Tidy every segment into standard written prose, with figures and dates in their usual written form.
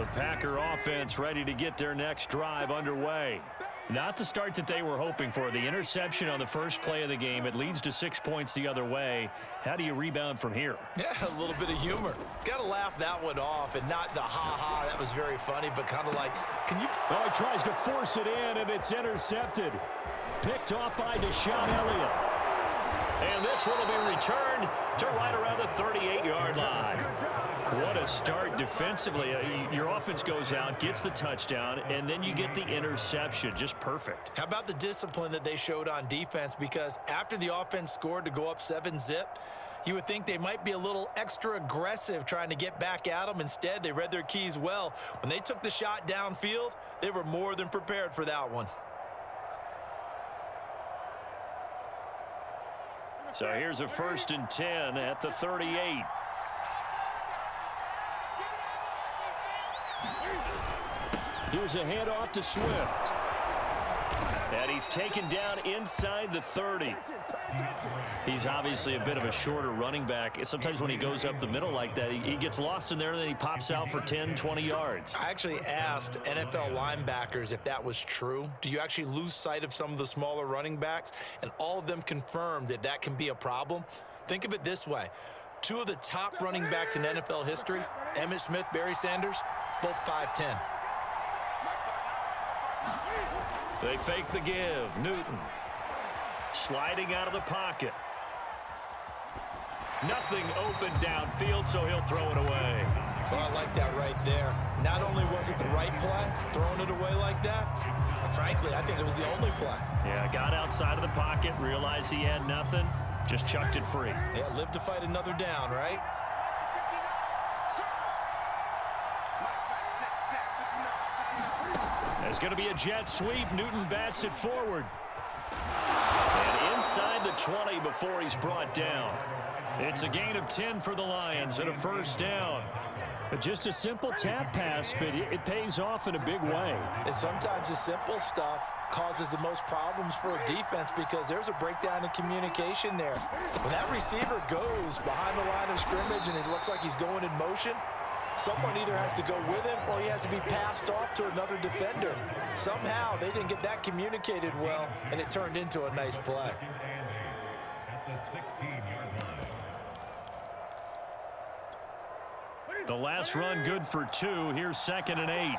The Packer offense ready to get their next drive underway. Not the start that they were hoping for. The interception on the first play of the game. It leads to 6 points the other way. How do you rebound from here? Yeah, a little bit of humor. Got to laugh that one off, and not the ha-ha. That was very funny, but kind of like, can you... Oh, he tries to force it in, and it's intercepted. Picked off by Deshaun Elliott. And this one will be returned to right around the 38-yard line. What a start defensively. Your offense goes out, gets the touchdown, and then you get the interception. Just perfect. How about the discipline that they showed on defense? Because after the offense scored to go up 7-zip, you would think they might be a little extra aggressive trying to get back at them. Instead, they read their keys well. When they took the shot downfield, they were more than prepared for that one. So here's a 1st and 10 at the 38. Here's a handoff to Swift. And he's taken down inside the 30. He's obviously a bit of a shorter running back. Sometimes when he goes up the middle like that, he gets lost in there, and then he pops out for 10, 20 yards. I actually asked NFL linebackers if that was true. Do you actually lose sight of some of the smaller running backs? And all of them confirmed that that can be a problem. Think of it this way. 2 of the top running backs in NFL history, Emmitt Smith, Barry Sanders, both 5'10". They fake the give. Newton sliding out of the pocket. Nothing open downfield, so he'll throw it away. Well, I like that right there. Not only was it the right play, throwing it away like that, but frankly, I think it was the only play. Yeah, got outside of the pocket, realized he had nothing, just chucked it free. Yeah, live to fight another down, right? There's going to be a jet sweep. Newton bats it forward. And inside the 20 before he's brought down. It's a gain of 10 for the Lions and a 1st down. Just a simple tap pass, but it pays off in a big way. And sometimes the simple stuff causes the most problems for a defense because there's a breakdown in communication there. When that receiver goes behind the line of scrimmage and it looks like he's going in motion, someone either has to go with him or he has to be passed off to another defender. Somehow they didn't get that communicated well, and it turned into a nice play. The last run good for 2. Here's 2nd and 8.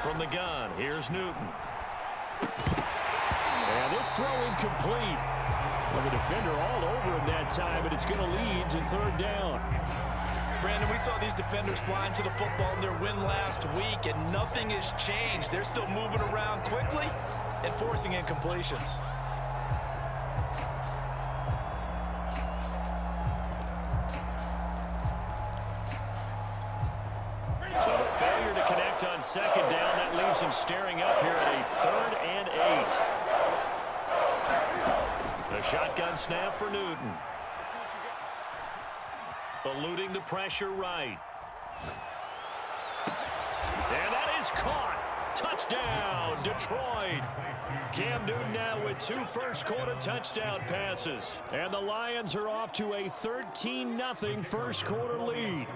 From the gun, here's Newton. And this throw incomplete. Well, the defender all over him that time, but it's going to lead to 3rd down. Brandon, we saw these defenders flying to the football in their win last week, and nothing has changed. They're still moving around quickly and forcing incompletions. So the failure to connect on 2nd down, that leaves him staring up here at a 3rd and 8. The shotgun snap for Newton. Eluding the pressure right. And that is caught. Touchdown, Detroit. Cam Newton now with 2 first-quarter touchdown passes. And the Lions are off to a 13-0 first-quarter lead.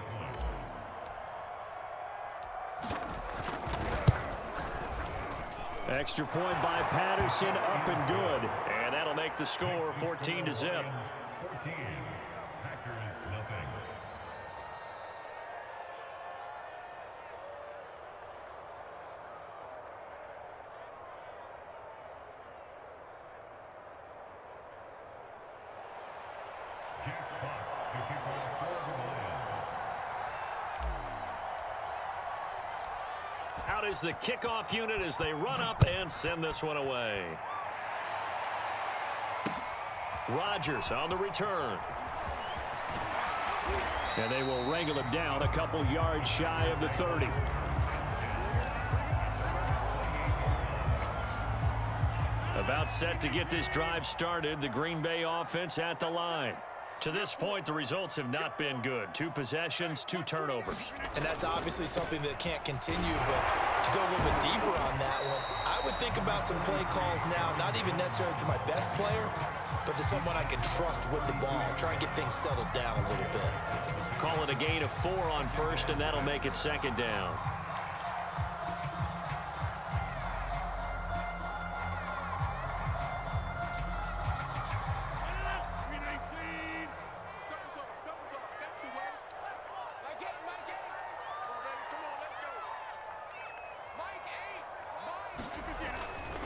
Extra point by Patterson, up and good. And that'll make the score 14-0. Out is the kickoff unit as they run up and send this one away. Rodgers on the return. And they will wrangle him down a couple yards shy of the 30. About set to get this drive started. The Green Bay offense at the line. To this point, the results have not been good. 2 possessions, 2 turnovers. And that's obviously something that can't continue, but to go a little bit deeper on that one, I I would think about some play calls now, not even necessarily to my best player, but to someone I can trust with the ball. Try and get things settled down a little bit. Call it a gain of 4 on first, and that'll make it second down.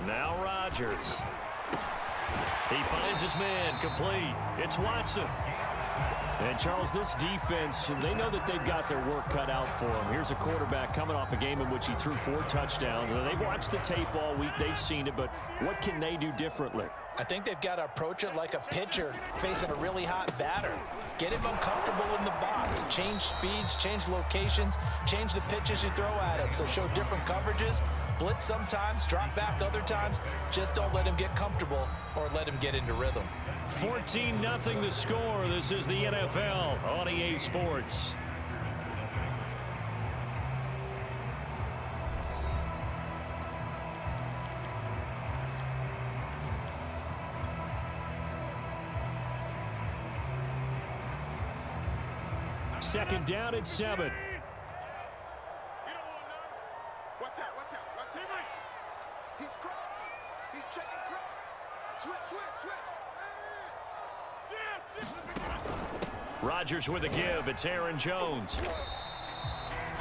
Now Rodgers. He finds his man complete. It's Watson. And, Charles, this defense, they know that they've got their work cut out for them. Here's a quarterback coming off a game in which he threw 4 touchdowns. And they've watched the tape all week. They've seen it, but what can they do differently? I think they've got to approach it like a pitcher facing a really hot batter. Get him uncomfortable in the box. Change speeds, change locations, change the pitches you throw at him. So show different coverages. Blitz sometimes, drop back other times. Just don't let him get comfortable or let him get into rhythm. 14-0 the score. This is the NFL on EA Sports. Second down at 7. He's crossing. He's checking cross. Switch. Rodgers with a give. It's Aaron Jones.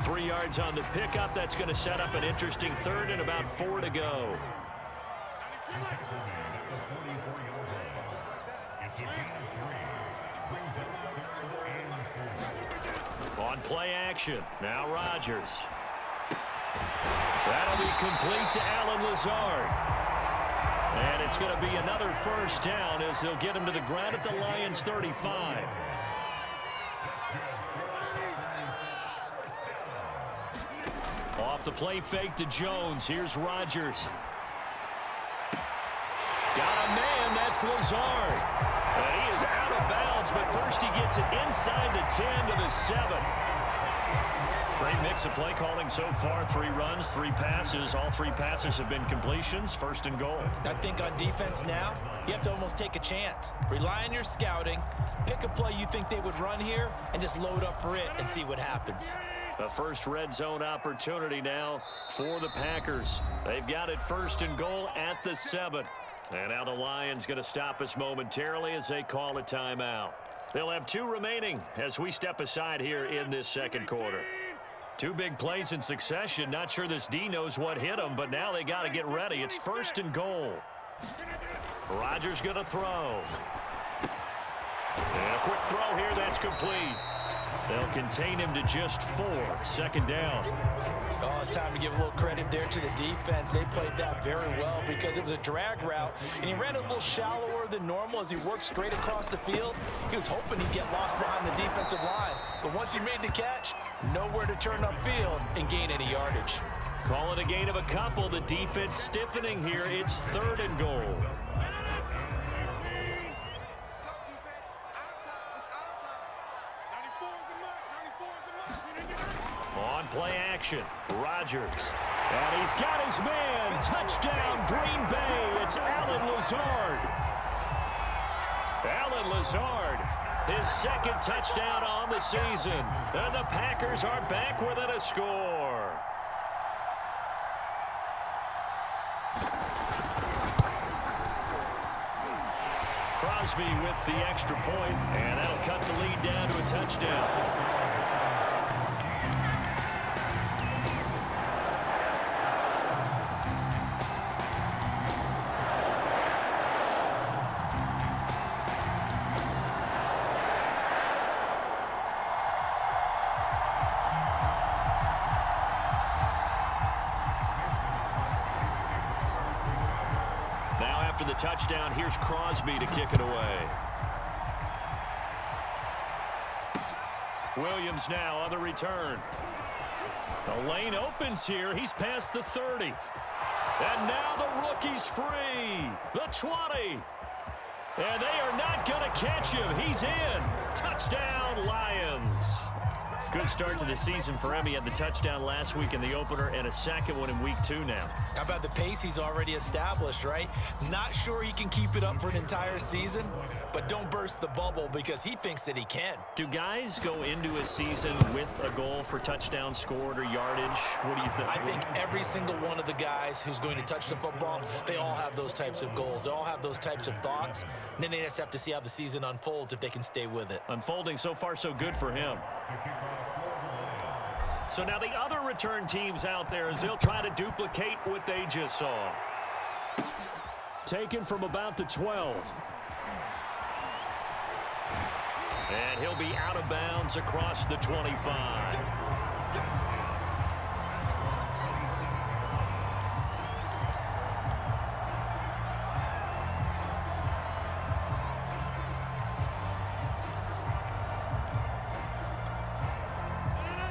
3 yards on the pickup. That's going to set up an interesting third and about 4 to go. On play action. Now Rodgers. That'll be complete to Allen Lazard. And it's going to be another first down as they'll get him to the ground at the Lions' 35. Off the play fake to Jones. Here's Rodgers. Got a man. That's Lazard. And he is out of bounds, but first he gets it inside the 10 to the 7. Great mix of play calling so far. 3 runs, 3 passes. All 3 passes have been completions. First and goal. I think on defense now, you have to almost take a chance. Rely on your scouting. Pick a play you think they would run here and just load up for it and see what happens. The first red zone opportunity now for the Packers. They've got it first and goal at the 7. And now the Lions going to stop us momentarily as they call a timeout. They'll have 2 remaining as we step aside here in this second quarter. 2 big plays in succession. Not sure this D knows what hit him, but now they got to get ready. It's first and goal. Rodgers going to throw. And a quick throw here. That's complete. They'll contain him to just 4. Second down. Oh, it's time to give a little credit there to the defense. They played that very well because it was a drag route, and he ran a little shallower than normal as he worked straight across the field. He was hoping he'd get lost behind the defensive line, but once he made the catch, nowhere to turn upfield and gain any yardage. Call it a gain of a couple. The defense stiffening here. It's 3rd and goal. On play action, Rodgers. And he's got his man. Touchdown, Green Bay. It's Allen Lazard. Allen Lazard, his 2nd touchdown on the season. And the Packers are back within a score. Crosby with the extra point, and that'll cut the lead down to a touchdown. After the touchdown, here's Crosby to kick it away. Williams now on the return. The lane opens here. He's past the 30. And now the rookie's free. The 20. And they are not going to catch him. He's in. Touchdown, Lions. Good start to the season for him. He had the touchdown last week in the opener and a second one in week 2 now. How about the pace he's already established, right? Not sure he can keep it up for an entire season, but don't burst the bubble because he thinks that he can. Do guys go into a season with a goal for touchdown scored or yardage? What do you think? I think every single one of the guys who's going to touch the football, they all have those types of goals. They all have those types of thoughts. And then they just have to see how the season unfolds if they can stay with it. Unfolding so far so good for him. So now the other return teams out there as they'll try to duplicate what they just saw. Taken from about the 12. And he'll be out of bounds across the 25.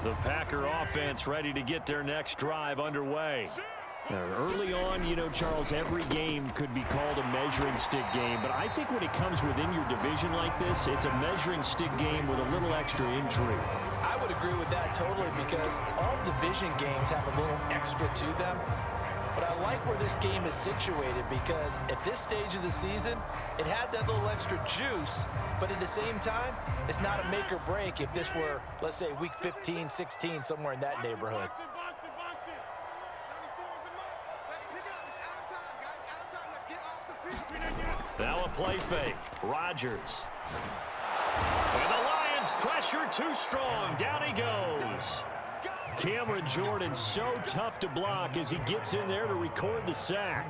The Packer offense ready to get their next drive underway. Now, early on, you know, Charles, every game could be called a measuring stick game, but I think when it comes within your division like this, it's a measuring stick game with a little extra intrigue. I would agree with that totally because all division games have a little extra to them. But I like where this game is situated because at this stage of the season, it has that little extra juice, but at the same time, it's not a make or break if this were, let's say, week 15, 16, somewhere in that neighborhood. Now a play fake. Rodgers. And the Lions pressure too strong. Down he goes. Cameron Jordan so tough to block as he gets in there to record the sack.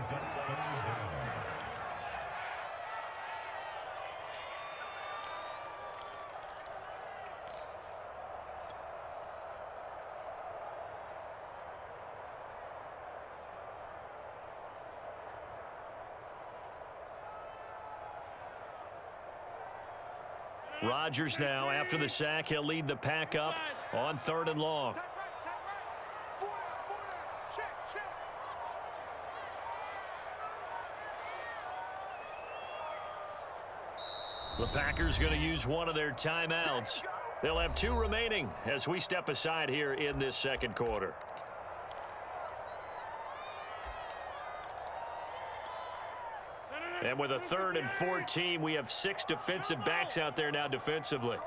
Rodgers now, after the sack, he'll lead the pack up on 3rd and long. The Packers going to use one of their timeouts. They'll have 2 remaining as we step aside here in this second quarter. And with a 3rd and 14, we have 6 defensive backs out there now defensively.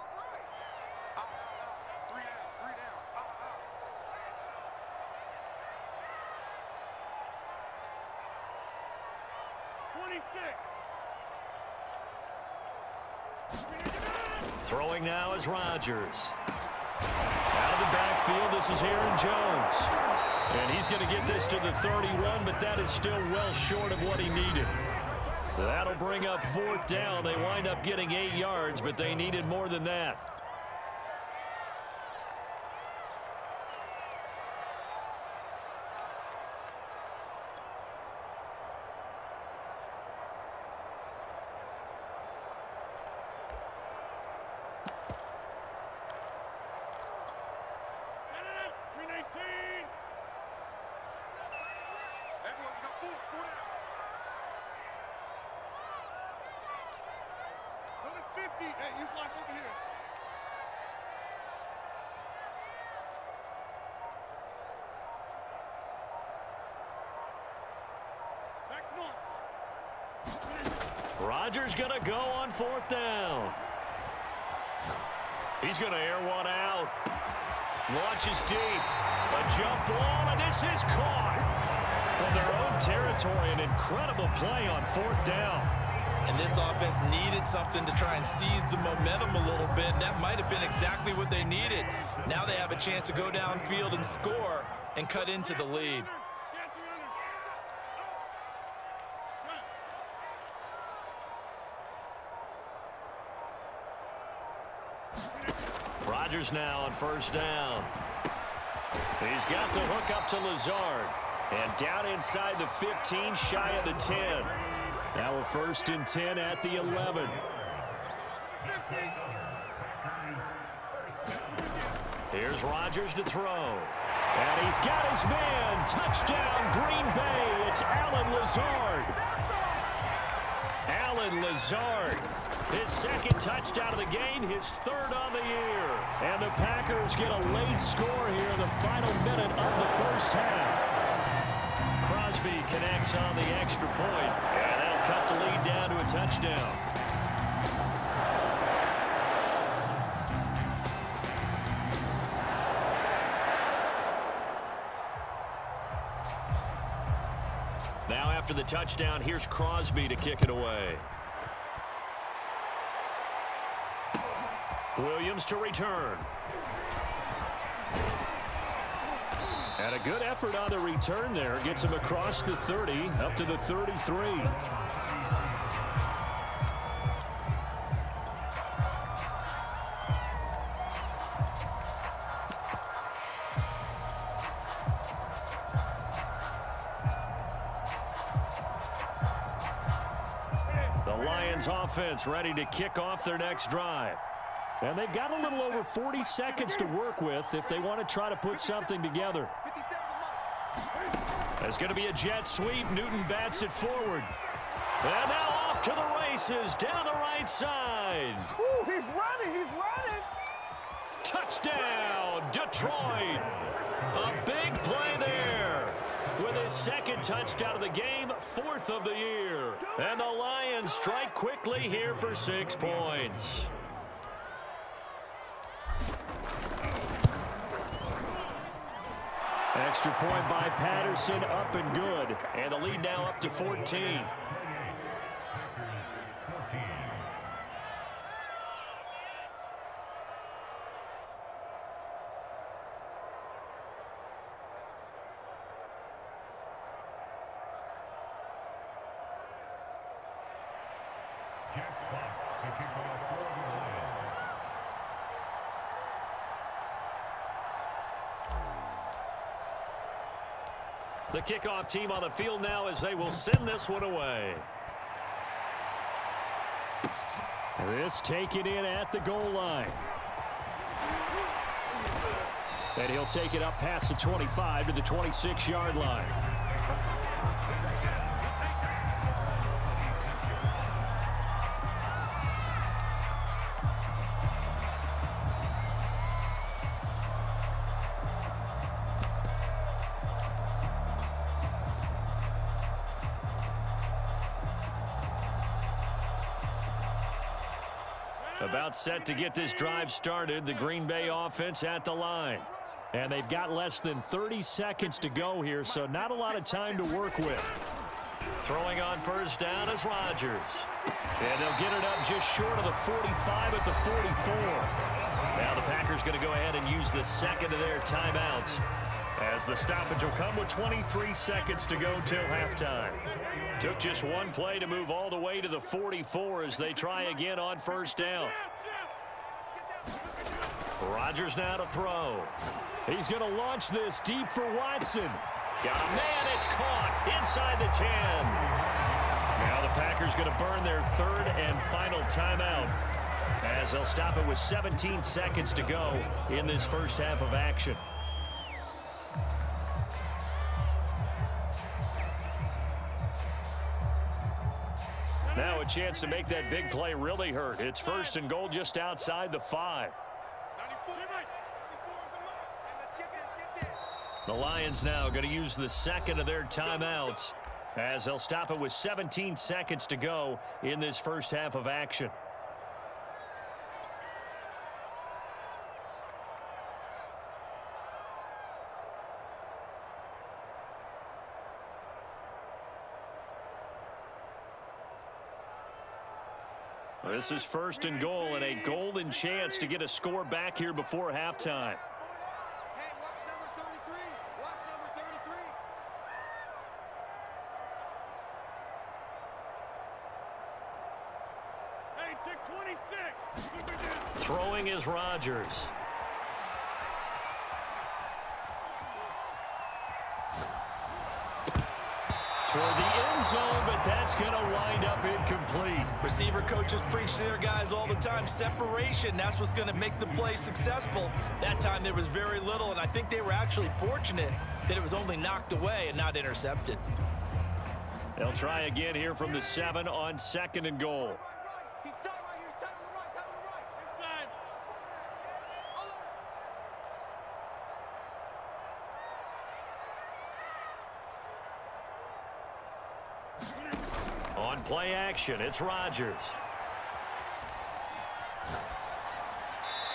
Throwing now is Rodgers. Out of the backfield, this is Aaron Jones. And he's going to get this to the 31, but that is still well short of what he needed. That'll bring up 4th down. They wind up getting 8 yards, but they needed more than that. Rodgers going to go on 4th down. He's going to air one out. Launches deep. A jump ball, and this is caught. From their own territory, an incredible play on 4th down. And this offense needed something to try and seize the momentum a little bit. That might have been exactly what they needed. Now they have a chance to go downfield and score and cut into the lead. Rodgers now on 1st down. He's got the hook up to Lazard. And down inside the 15, shy of the 10. Now a 1st and 10 at the 11. Here's Rodgers to throw. And he's got his man. Touchdown, Green Bay. It's Allen Lazard. Allen Lazard. His second touchdown of the game, his third on the year. And the Packers get a late score here in the final minute of the first half. Crosby connects on the extra point, and that'll cut the lead down to a touchdown. Now after the touchdown, here's Crosby to kick it away. Williams to return. And a good effort on the return there. Gets him across the 30, up to the 33. The Lions offense ready to kick off their next drive. And they've got a little over 40 seconds to work with if they want to try to put something together. It's going to be a jet sweep. Newton bats it forward. And now off to the races down the right side. Ooh, he's running, he's running. Touchdown, Detroit. A big play there. With his second touchdown of the game, fourth of the year. And the Lions strike quickly here for 6 points. Extra point by Patterson, up and good. And the lead now up to 14. The kickoff team on the field now as they will send this one away. This taken in at the goal line. And he'll take it up past the 25 to the 26-yard line. About set to get this drive started, the Green Bay offense at the line. And they've got less than 30 seconds to go here, so not a lot of time to work with. Throwing on first down is Rodgers. And they'll get it up just short of the 45 at the 44. Now the Packers going to go ahead and use the second of their timeouts, as the stoppage will come with 23 seconds to go till halftime. Took just one play to move all the way to the 44 as they try again on first down. Rodgers now to throw. He's going to launch this deep for Watson. Got a man, it's caught inside the 10. Now the Packers going to burn their third and final timeout, as they'll stop it with 17 seconds to go in this first half of action. Now a chance to make that big play really hurt. It's first and goal just outside the 5. The Lions now going to use the second of their timeouts, as they'll stop it with 17 seconds to go in this first half of action. This is first and goal, and a golden chance to get a score back here before halftime. Hey, watch number 33. Watch number 33. Hey, take 26. Throwing is Rodgers. Toward the end zone, but that's going to wind up incomplete. Receiver coaches preach to their guys all the time. Separation, that's what's going to make the play successful. That time there was very little, and I think they were actually fortunate that it was only knocked away and not intercepted. They'll try again here from the 7 on 2nd and goal. He's tight right here. He's tight on the right. Tight on the right. Inside. On play action, it's Rodgers.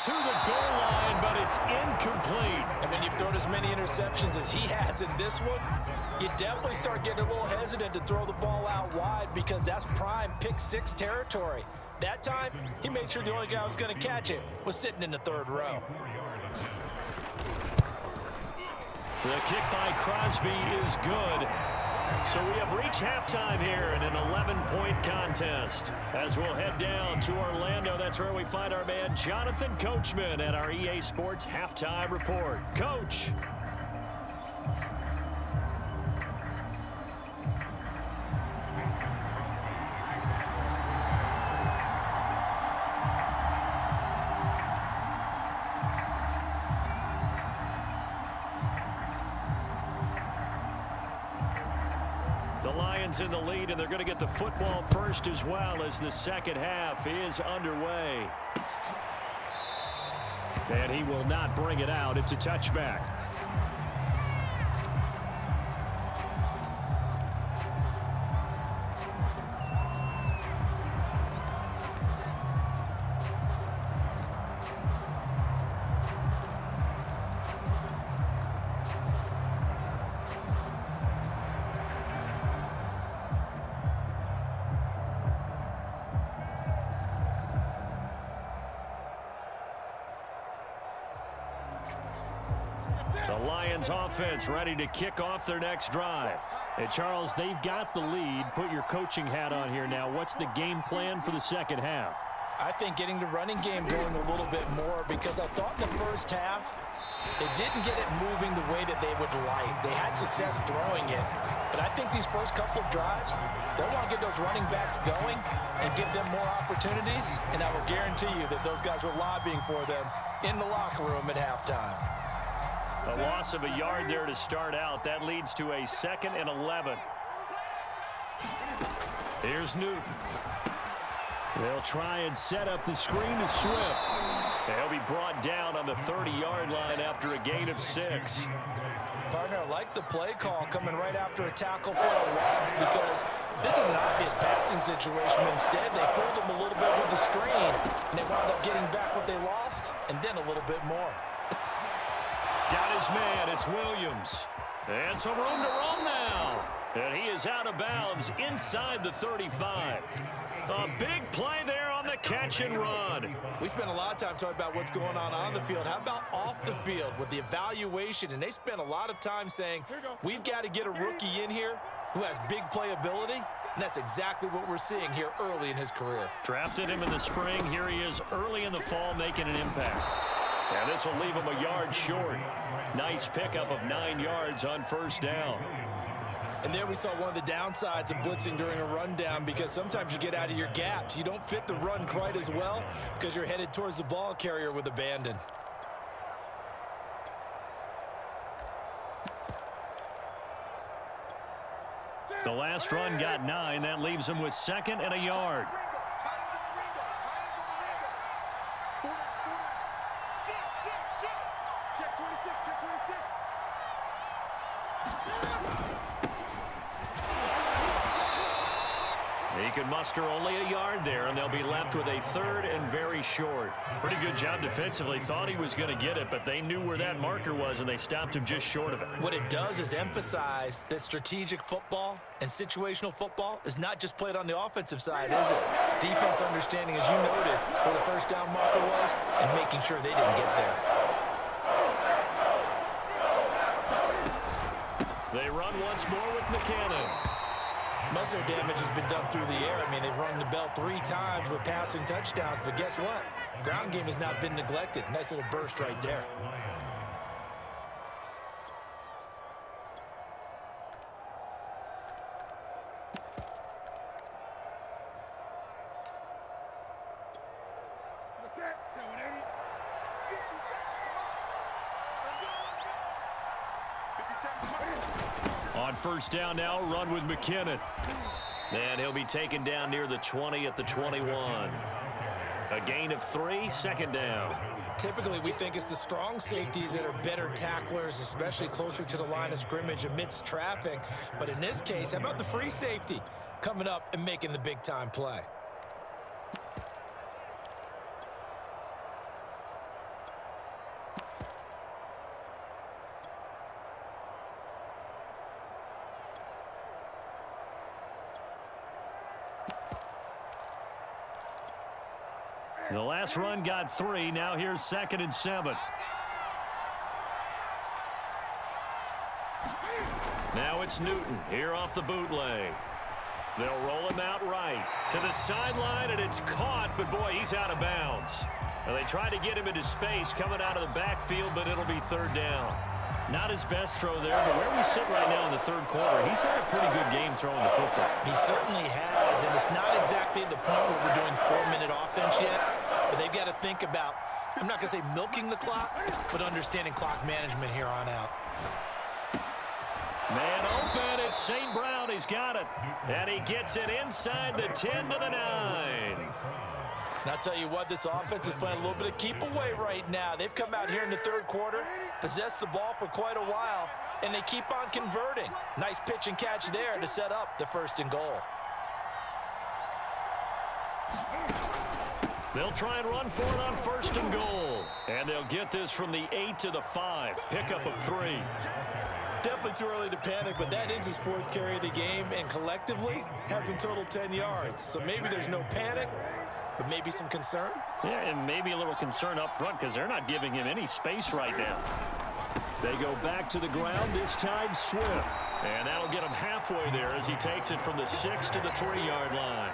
To the goal line, but it's incomplete. And when you've thrown as many interceptions as he has in this one, you definitely start getting a little hesitant to throw the ball out wide because that's prime pick 6 territory. That time, he made sure the only guy who was going to catch it was sitting in the 3rd row. The kick by Crosby is good. So we have reached halftime here in an 11-point contest. As we'll head down to Orlando, that's where we find our man Jonathan Coachman at our EA Sports Halftime Report. Coach. In the lead, and they're going to get the football first as well as the second half is underway. And he will not bring it out. It's a touchback. The Lions offense ready to kick off their next drive. And Charles, they've got the lead. Put your coaching hat on here now. What's the game plan for the second half? I think getting the running game going a little bit more because I thought in the first half they didn't get it moving the way that they would like. They had success throwing it. But I think these first couple of drives, they'll want to get those running backs going and give them more opportunities. And I will guarantee you that those guys were lobbying for them in the locker room at halftime. A loss of a yard there to start out. That leads to a 2nd and 11. Here's Newton. They'll try and set up the screen to Swift. They'll be brought down on the 30-yard line after a gain of 6. Partner, I like the play call coming right after a tackle for a loss because this is an obvious passing situation. Instead, they fooled them a little bit with the screen, and they wound up getting back what they lost and then a little bit more. Got his man. It's Williams. And some room to roam now. And he is out of bounds inside the 35. A big play there on the catch and run. We spent a lot of time talking about what's going on the field. How about off the field with the evaluation? And they spent a lot of time saying, we've got to get a rookie in here who has big playability. And that's exactly what we're seeing here early in his career. Drafted him in the spring. Here he is early in the fall making an impact. And this will leave him a yard short. Nice pickup of 9 yards on first down. And there we saw one of the downsides of blitzing during a rundown because sometimes you get out of your gaps. You don't fit the run quite as well because you're headed towards the ball carrier with abandon. The last run got 9. That leaves him with 2nd and a yard. He could muster only a yard there, and they'll be left with a 3rd and very short. Pretty good job defensively. Thought he was going to get it, but they knew where that marker was, and they stopped him just short of it. What it does is emphasize that strategic football and situational football is not just played on the offensive side, is it? Defense understanding, as you noted, where the first down marker was and making sure they didn't get there. They run once more with McCannon. Most of their damage has been done through the air. I mean, they've rung the bell 3 times with passing touchdowns, but guess what? Ground game has not been neglected. Nice little burst right there. On first down now, run with McKinnon. And he'll be taken down near the 20 at the 21. A gain of 3, second down. Typically, we think it's the strong safeties that are better tacklers, especially closer to the line of scrimmage amidst traffic. But in this case, how about the free safety coming up and making the big-time play? The last run got 3. Now here's 2nd and 7. Now it's Newton here off the bootleg. They'll roll him out right to the sideline, and it's caught, but boy, he's out of bounds. Now they tried to get him into space coming out of the backfield, but it'll be 3rd down. Not his best throw there, but where we sit right now in the 3rd quarter, he's had a pretty good game throwing the football. He certainly has, and it's not exactly at the point where we're doing 4-minute offense yet, but they've got to think about, I'm not going to say milking the clock, but understanding clock management here on out. Man open, it's St. Brown, he's got it. And he gets it inside the 10 to the 9. And I'll tell you what, this offense is playing a little bit of keep away right now. They've come out here in the 3rd quarter, possessed the ball for quite a while, and they keep on converting. Nice pitch and catch there to set up the 1st and goal. They'll try and run for it on 1st and goal. And they'll get this from the 8 to the 5. Pickup of 3. Definitely too early to panic, but that is his 4th carry of the game, and collectively has a total 10 yards. So maybe there's no panic, but maybe some concern. Yeah, and maybe a little concern up front because they're not giving him any space right now. They go back to the ground, this time Swift. And that'll get him halfway there as he takes it from the 6 to the 3-yard line.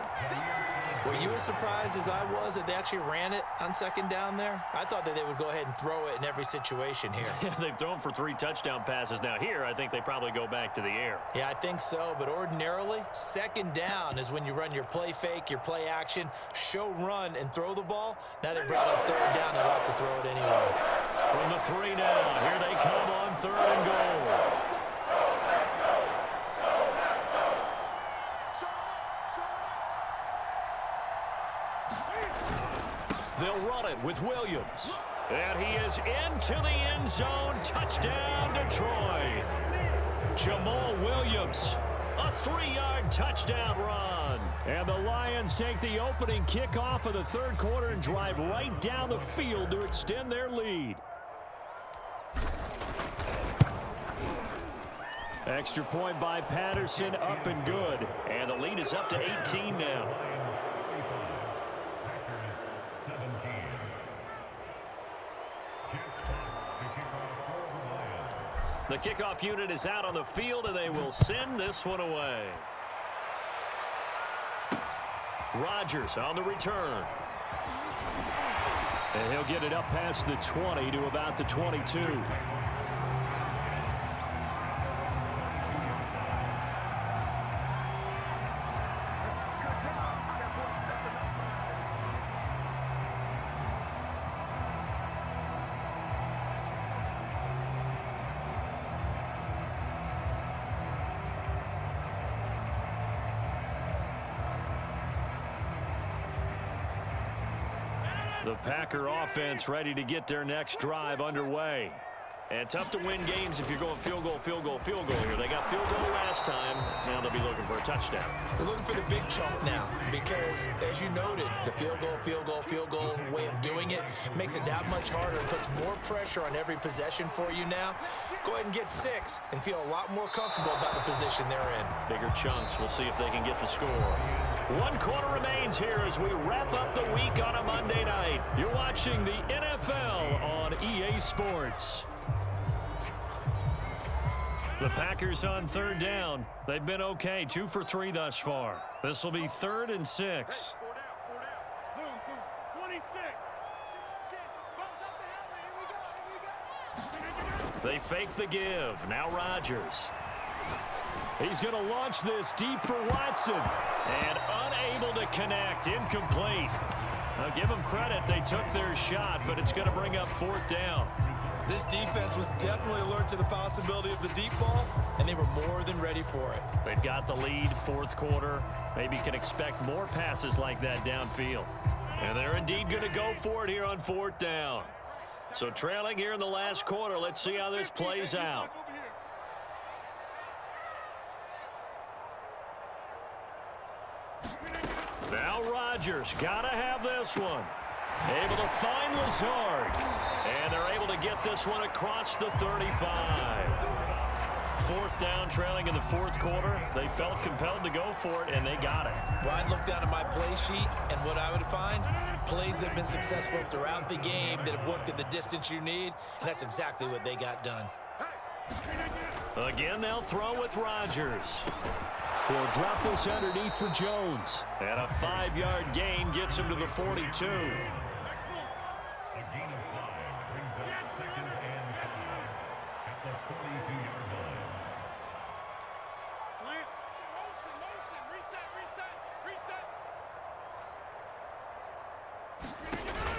Were you as surprised as I was that they actually ran it on 2nd down there? I thought that they would go ahead and throw it in every situation here. Yeah, they've thrown for 3 touchdown passes. Now here, I think they probably go back to the air. Yeah, I think so, but ordinarily, 2nd down is when you run your play fake, your play action, show run, and throw the ball. Now they brought up 3rd down, they'll have to throw it anyway. From the 3 now, here they come on 3rd and goal. They'll run it with Williams. And he is into the end zone. Touchdown, Detroit. Jamal Williams, a 3-yard touchdown run. And the Lions take the opening kickoff of the 3rd quarter and drive right down the field to extend their lead. Extra point by Patterson, up and good. And the lead is up to 18 now. The kickoff unit is out on the field, and they will send this one away. Rodgers on the return. And he'll get it up past the 20 to about the 22. The Packer offense ready to get their next drive underway. And tough to win games if you're going field goal, field goal, field goal here. They got field goal last time. Now they'll be looking for a touchdown. They're looking for the big chunk now because, as you noted, the field goal way of doing it makes it that much harder and puts more pressure on every possession for you now. Go ahead and get 6 and feel a lot more comfortable about the position they're in. Bigger chunks. We'll see if they can get the score. 1 quarter remains here as we wrap up the week on a Monday night. You're watching the NFL on EA Sports. The Packers on 3rd down. They've been okay, 2 for 3 thus far. This will be 3rd and 6. They fake the give. Now Rodgers. He's going to launch this deep for Watson. And unable to connect. Incomplete. Now give them credit. They took their shot, but it's going to bring up 4th down. This defense was definitely alert to the possibility of the deep ball, and they were more than ready for it. They've got the lead, fourth quarter. Maybe can expect more passes like that downfield. And they're indeed going to go for it here on fourth down. So trailing here in the last quarter. Let's see how this plays out. Now Rodgers got to have this one. Able to find Lazard. And they're able to get this one across the 35. Fourth down, trailing in the fourth quarter. They felt compelled to go for it, and they got it. Well, I'd look down at my play sheet, and what I would find, plays that have been successful throughout the game that have worked at the distance you need, and that's exactly what they got done. Again, they'll throw with Rodgers. He'll drop this underneath for Jones. And a 5-yard gain gets him to the 42.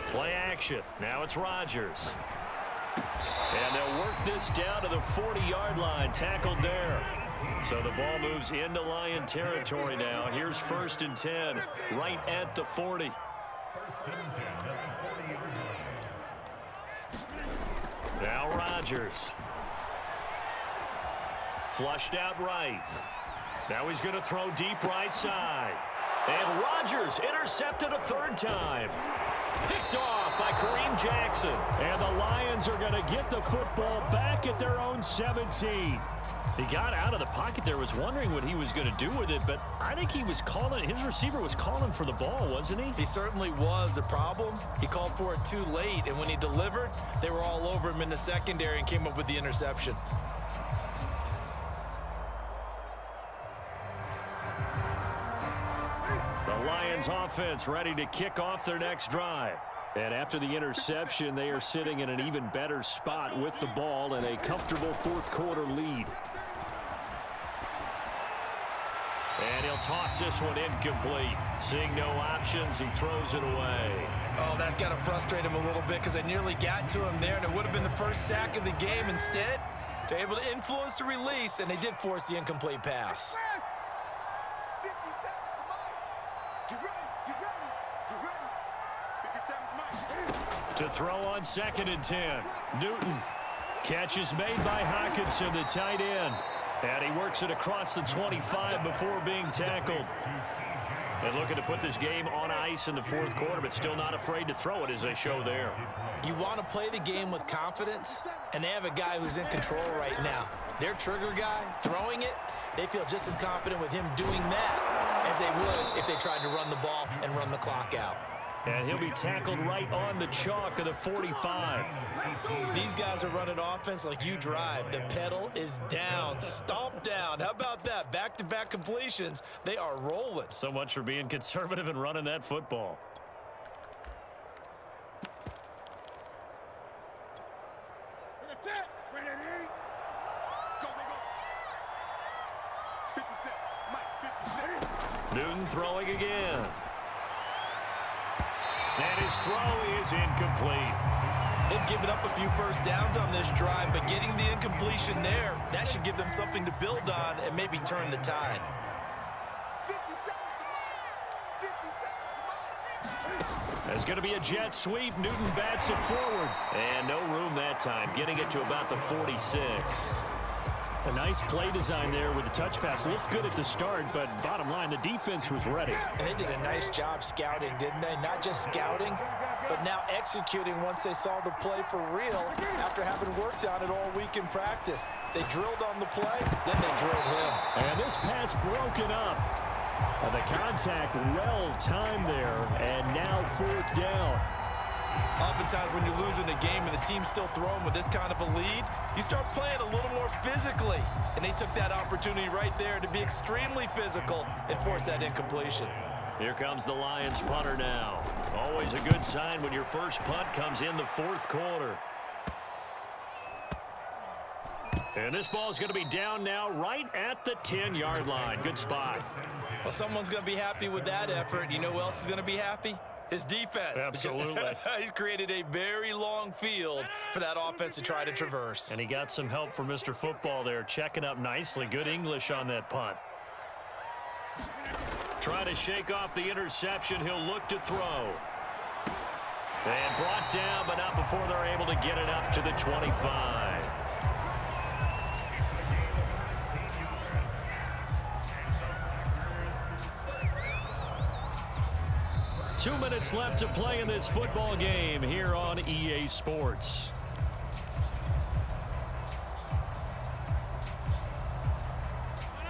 Play action. Now it's Rodgers. And they'll work this down to the 40-yard line. Tackled there. So the ball moves into Lion territory now. Here's 1st and 10, right at the 40. Now Rodgers. Flushed out right. Now he's going to throw deep right side. And Rodgers intercepted a third time. Picked off by Kareem Jackson. And the Lions are going to get the football back at their own 17. He got out of the pocket there, was wondering what he was going to do with it, but I think he was calling, his receiver was calling for the ball, wasn't he? He certainly was. The problem, he called for it too late, and when he delivered, they were all over him in the secondary and came up with the interception. The Lions offense ready to kick off their next drive. And after the interception, they are sitting in an even better spot with the ball and a comfortable fourth quarter lead. And he'll toss this one incomplete. Seeing no options, he throws it away. Oh, that's got to frustrate him a little bit because they nearly got to him there, and it would have been the first sack of the game. Instead, they're able to influence the release, and they did force the incomplete pass. To throw on 2nd and 10. Newton. Catch is made by Hockenson, the tight end. And he works it across the 25 before being tackled. And looking to put this game on ice in the fourth quarter, but still not afraid to throw it as they show there. You want to play the game with confidence, and they have a guy who's in control right now. Their trigger guy, throwing it, they feel just as confident with him doing that as they would if they tried to run the ball and run the clock out. And he'll be tackled right on the chalk of the 45. These guys are running offense like you drive. The pedal is down, stomp down. How about that? Back-to-back completions. They are rolling. So much for being conservative and running that football. Newton throwing again. And his throw is incomplete. They've given up a few first downs on this drive, but getting the incompletion there, that should give them something to build on and maybe turn the tide. There's going to be a jet sweep. Newton bats it forward. And no room that time, getting it to about the 46. A nice play design there with the touch pass. Looked good at the start, but bottom line, the defense was ready. And they did a nice job scouting, didn't they? Not just scouting, but now executing once they saw the play for real after having worked on it all week in practice. They drilled on the play, then they drilled him. And this pass broken up. The contact well timed there, and now fourth down. Oftentimes when you're losing a game and the team's still throwing with this kind of a lead, you start playing a little more physically. And they took that opportunity right there to be extremely physical and force that incompletion. Here comes the Lions punter now. Always a good sign when your first punt comes in the fourth quarter. And this ball is going to be down now right at the 10-yard line. Good spot. Well, someone's going to be happy with that effort. You know who else is going to be happy? His defense. Absolutely. He's created a very long field for that offense to try to traverse. And he got some help from Mr. Football there, checking up nicely. Good English on that punt. Try to shake off the interception. He'll look to throw. And brought down, but not before they're able to get it up to the 25. Two minutes left to play in this football game here on EA Sports.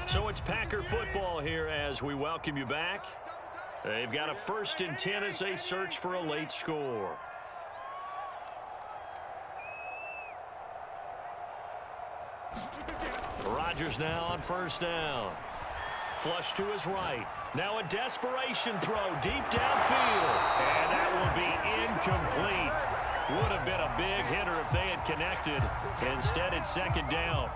So it's Packer football here as we welcome you back. They've got a 1st and 10 as they search for a late score. Rodgers now on 1st down. Flush to his right. Now a desperation throw deep downfield. And that will be incomplete. Would have been a big hitter if they had connected. Instead, it's 2nd down.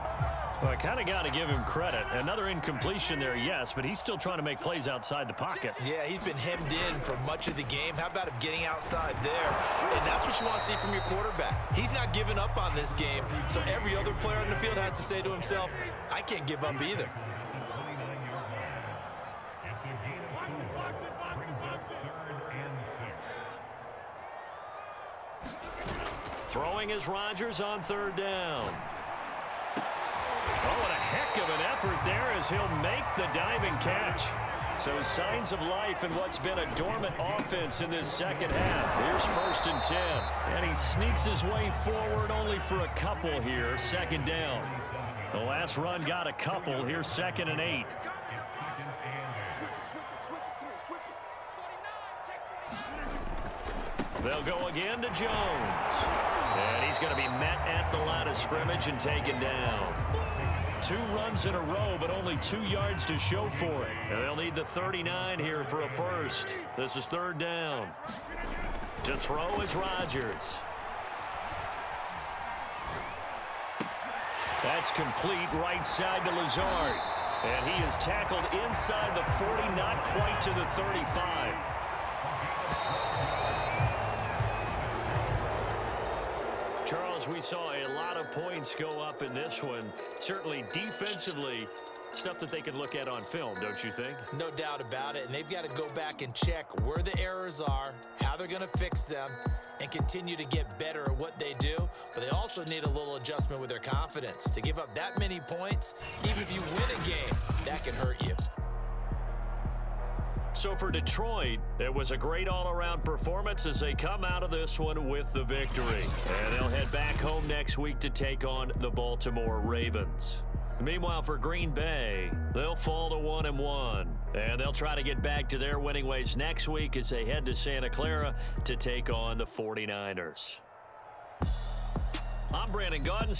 Well, I kind of got to give him credit. Another incompletion there, yes, but he's still trying to make plays outside the pocket. Yeah, he's been hemmed in for much of the game. How about him getting outside there? And that's what you want to see from your quarterback. He's not giving up on this game, so every other player on the field has to say to himself, I can't give up either. Throwing is Rodgers on 3rd down. Oh, what a heck of an effort there as he'll make the diving catch. So signs of life in what's been a dormant offense in this 2nd half. Here's 1st and 10. And he sneaks his way forward only for a couple here. 2nd down. The last run got a couple. Here's 2nd and 8. They'll go again to Jones. And he's going to be met at the line of scrimmage and taken down. 2 runs in a row, but only 2 yards to show for it. And they'll need the 39 here for a 1st. This is 3rd down. To throw is Rodgers. That's complete right side to Lazard. And he is tackled inside the 40, not quite to the 35. Charles, we saw a lot of points go up in this one. Certainly defensively, stuff that they can look at on film, don't you think? No doubt about it. And they've got to go back and check where the errors are, how they're going to fix them, and continue to get better at what they do. But they also need a little adjustment with their confidence. To give up that many points, even if you win a game, that can hurt you. So for Detroit, it was a great all-around performance as they come out of this one with the victory. And they'll head back home next week to take on the Baltimore Ravens. Meanwhile, for Green Bay, they'll fall to 1-1. And they'll try to get back to their winning ways next week as they head to Santa Clara to take on the 49ers. I'm Brandon Gaudin.